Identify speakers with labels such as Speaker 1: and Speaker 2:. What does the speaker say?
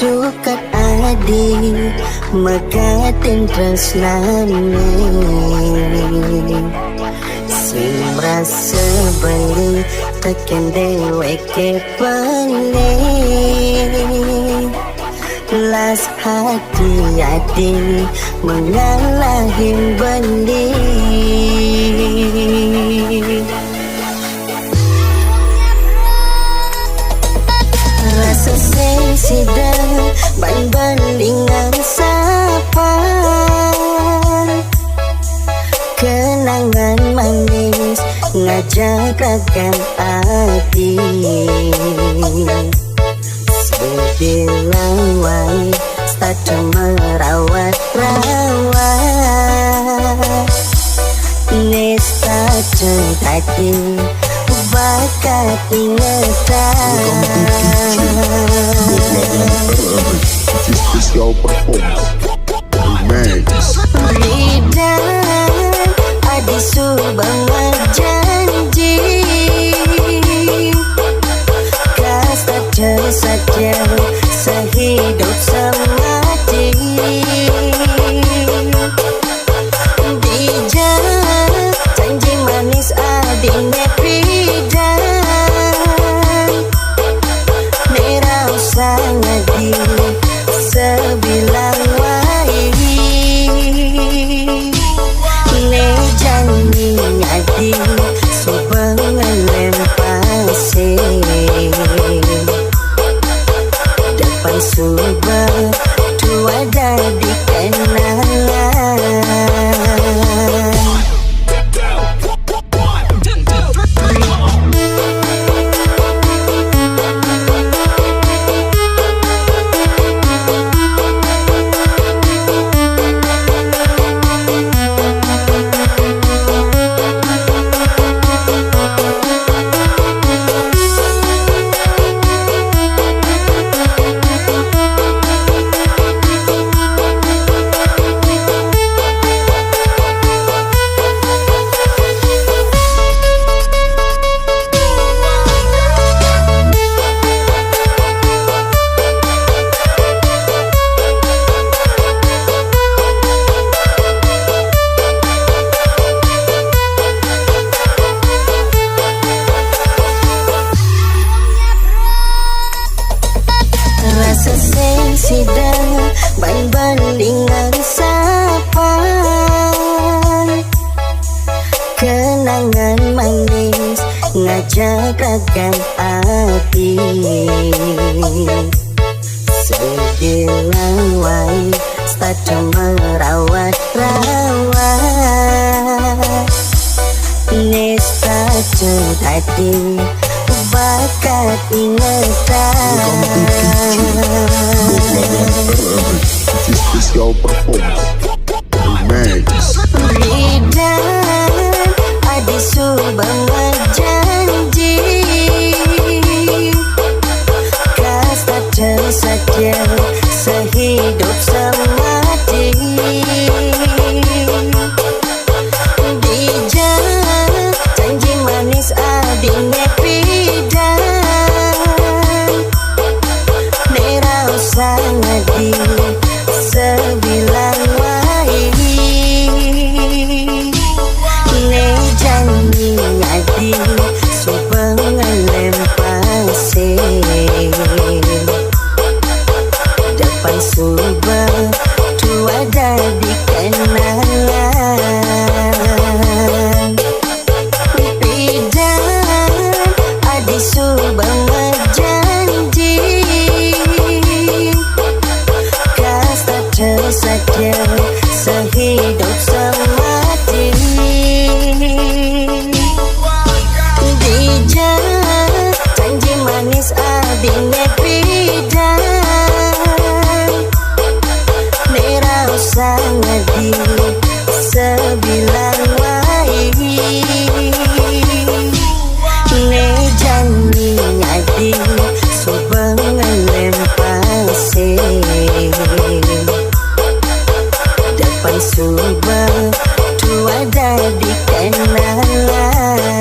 Speaker 1: sukat adi mekatin tresnane sing merasa beli tekan deweke pene las hati-hati mengalahin benih. Rasa sedang bandingan sapa kenangan manis ngajak rakan hati sebilang wai start merawat nesta tadi bakat ingatan
Speaker 2: Especial performance
Speaker 1: Lidah adi subang janji kasta saja sehidup semati dijak janji manis adiknya pidan merau sangat di sebilang wai ne janji adi subang lempase depan subang dua dari kenalan. Rasa sedang bandingan sapa kenangan manis ngajak rakan hati sebilang wai start merawat nesta tadi bakat ingatan
Speaker 2: Especial performance
Speaker 1: Lidah adi subang janji kasta saja sehidup semati dijak janji manis adiknya pidan merau sangat di sebilang wai ne janji adi subang lempase depan subang dua dari kenalan pidan adi subang janji kasta saja sehidup semati dijak janji manis adiknya pidan merau sangat di sebilang wai ne janji adi subang lempase depan subang dua dari kenalan.